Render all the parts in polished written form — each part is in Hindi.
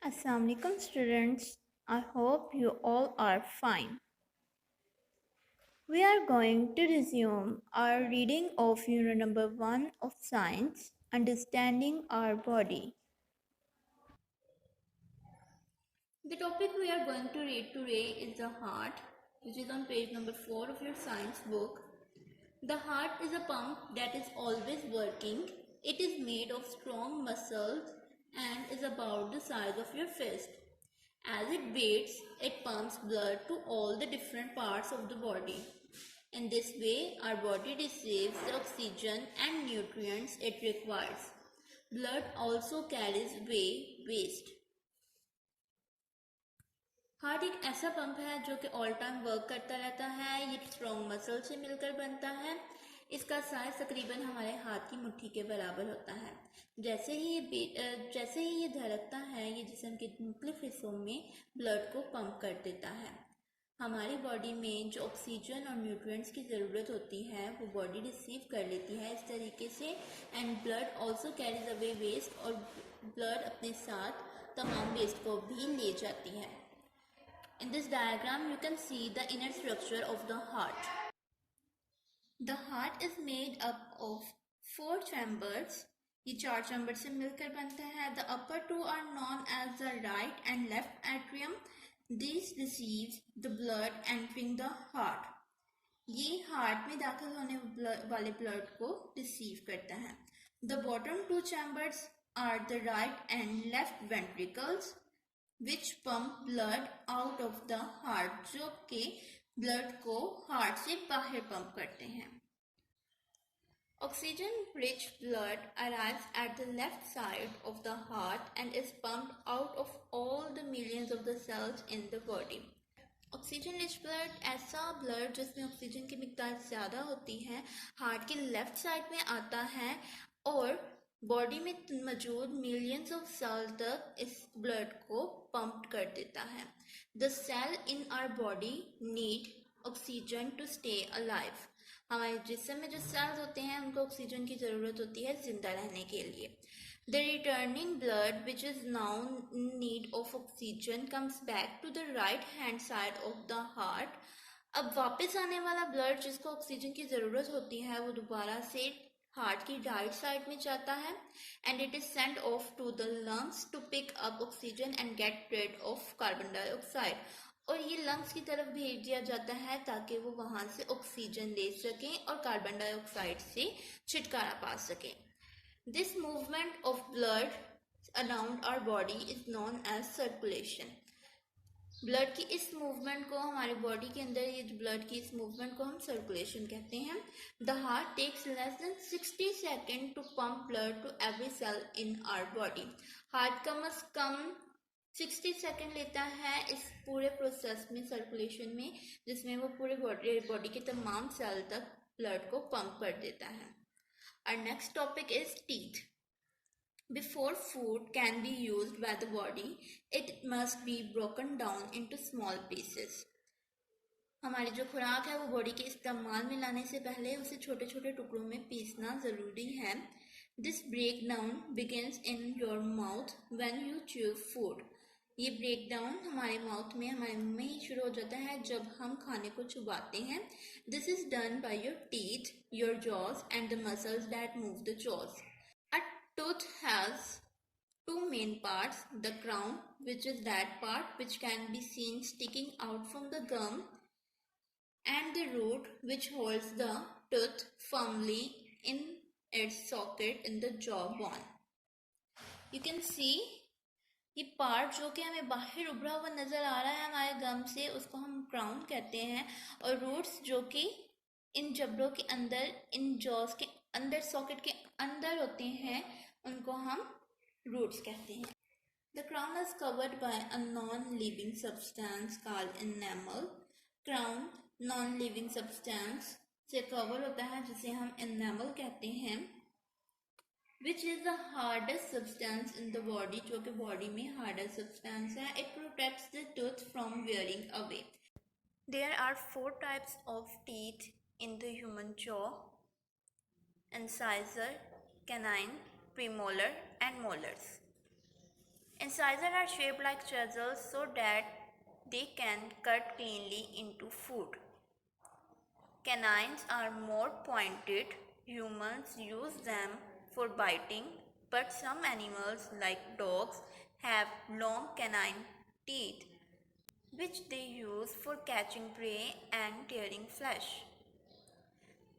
Assalamualaikum students. I hope you all are fine. We are going to resume our reading of unit number 1 of science, understanding our body. The topic we are going to read today is the heart, which is on page number 4 of your science book. The heart is a pump that is always working. It is made of strong muscles and is about the size of your fist. As it beats, it pumps blood to all the different parts of the body. In this way, our body receives the oxygen and nutrients it requires. Blood also carries away waste. Heart एक ऐसा पंप है जो कि ऑल टाइम वर्क करता रहता है। ये स्ट्रॉन्ग मसल से मिलकर बनता है। इसका साइज तकरीबन हमारे हाथ की मुट्ठी के बराबर होता है। जैसे ही ये धड़कता है, ये जिस्म के मुख्तलिफ हिस्सों में ब्लड को पंप कर देता है। हमारी बॉडी में जो ऑक्सीजन और न्यूट्रिएंट्स की ज़रूरत होती है वो बॉडी रिसीव कर लेती है इस तरीके से। And blood also carries away waste, और ब्लड अपने साथ तमाम वेस्ट को भी ले जाती है। In this diagram, you can see the inner structure of the heart. The heart is made up of 4 chambers. ये 4 चैम्बर से मिलकर बनता है। The upper 2 are known as the right and left atrium. These receives the blood entering the heart. ये हार्ट में दाखिल होने वाले ब्लड को रिसीव करता है। The bottom 2 chambers are the right and left ventricles, which pump blood out of the heart, जो कि ब्लड को हार्ट से बाहर पंप करते हैं। Oxygen rich blood arrives at the left side of the heart and is pumped out of all the millions of the cells in the body. Oxygen rich blood ऐसा ब्लड जिसमें ऑक्सीजन की मिकदार ज़्यादा होती है, हार्ट के लेफ्ट साइड में आता है और बॉडी में मौजूद मिलियंस ऑफ सेल तक इस ब्लड को पंप कर देता है। The cell in our body need oxygen to stay alive. हमारे जिस्म में जो सेल्स होते हैं उनको ऑक्सीजन की ज़रूरत होती है जिंदा रहने के लिए। The returning blood, which is now in need of oxygen, comes back to the right hand side of the heart. अब वापस आने वाला ब्लड जिसको ऑक्सीजन की ज़रूरत होती है वो दोबारा से हार्ट की राइट साइड में जाता है and it is sent off to the lungs to pick up oxygen and get rid of carbon dioxide. और ये लंग्स की तरफ भेज दिया जाता है ताकि वो वहाँ से ऑक्सीजन ले सकें और कार्बन डाइऑक्साइड से छुटकारा पा सकें। This movement of blood around our body is known as circulation. Blood की इस मूवमेंट को हमारे बॉडी के अंदर ये ब्लड की इस मूवमेंट को हम सर्कुलेशन कहते हैं। The heart takes less than 60 second to pump blood to every cell in our body. Heart कम अज कम 60 सेकेंड लेता है इस पूरे प्रोसेस में, सर्कुलेशन में, जिसमें वो पूरे बॉडी के तमाम सेल तक ब्लड को पंप कर देता है। Our next topic is teeth. Before food can be used by the body, it must be broken down into small pieces. हमारी जो खुराक है वो बॉडी के इस्तेमाल में लाने से पहले उसे छोटे छोटे टुकड़ों में पीसना ज़रूरी है। This breakdown begins in your mouth when you chew food. ये ब्रेकडाउन हमारे माउथ में, हमारे मुंह में ही शुरू हो जाता है जब हम खाने को चबाते हैं। This is done by your teeth, your jaws and the muscles that move the jaws. A tooth has two main parts: the crown, which is that part which can be seen sticking out from the gum, and the root, which holds the tooth firmly in its socket in the jawbone. You can see ये पार्ट जो कि हमें बाहर उभरा हुआ नज़र आ रहा है हमारे गम से, उसको हम क्राउन कहते हैं। और रूट्स जो कि इन जबड़ों के अंदर, इन जॉस के अंदर, सॉकेट के अंदर होते हैं, उनको हम रूट्स कहते हैं। The crown is covered by a non living substance called enamel. Crown non living substance से कवर होता है जिसे हम एनामल कहते हैं। Which is the hardest substance in the body, जो कि बॉडी में hardest substance है। It protects the tooth from wearing away. There are 4 types of teeth in the human jaw: incisor, canine, premolar and molars. Incisors are shaped like chisels so that they can cut cleanly into food. Canines are more pointed. Humans use them for biting, but some animals, like dogs, have long canine teeth, which they use for catching prey and tearing flesh.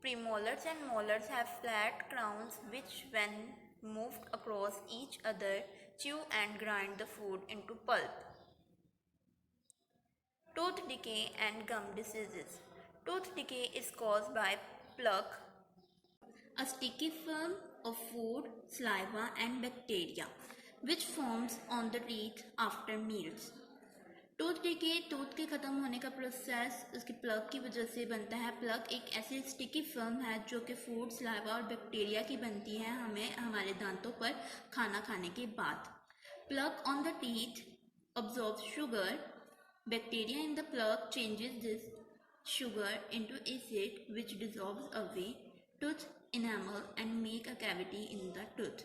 Premolars and molars have flat crowns which, when moved across each other, chew and grind the food into pulp. Tooth decay and gum diseases. Tooth decay is caused by plaque, a sticky film of food, saliva, and bacteria, which forms on the teeth after meals. Tooth decay tooth के ख़त्म होने का प्रोसेस उसकी प्लग की वजह से बनता है। प्लग एक ऐसी स्टिकी फिल्म है जो कि फूड, सलाइवा और बैक्टीरिया की बनती है हमें हमारे दांतों पर खाना खाने के बाद। Plug on the teeth absorbs sugar. Bacteria in the plug changes this sugar into acid which dissolves away tooth enamel and make a cavity in the tooth.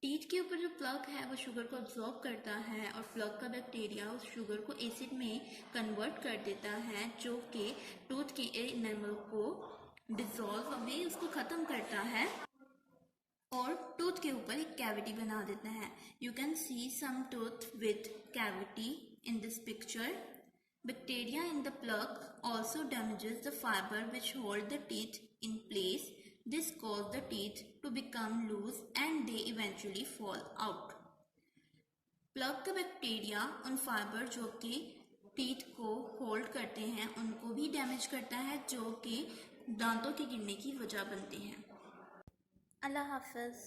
Teeth के ऊपर जो प्लग है वो शुगर को अब्जॉर्ब करता है और प्लग का बैक्टीरिया उस शुगर को एसिड में कन्वर्ट कर देता है जो कि टूथ के एनामल को डिसॉल्व अवे उसको ख़त्म करता है और टूथ के ऊपर एक कैविटी बना देता है। You can see some tooth with cavity in this picture. Bacteria in the plug also damages the fiber which hold the teeth in place. This causes the teeth to become loose and they eventually fall out. Plug का बैक्टीरिया उन फाइबर जो कि टीथ को होल्ड करते हैं उनको भी डैमेज करता है जो कि दांतों के गिरने की वजह बनते हैं। अल्लाह हाफ़िज़।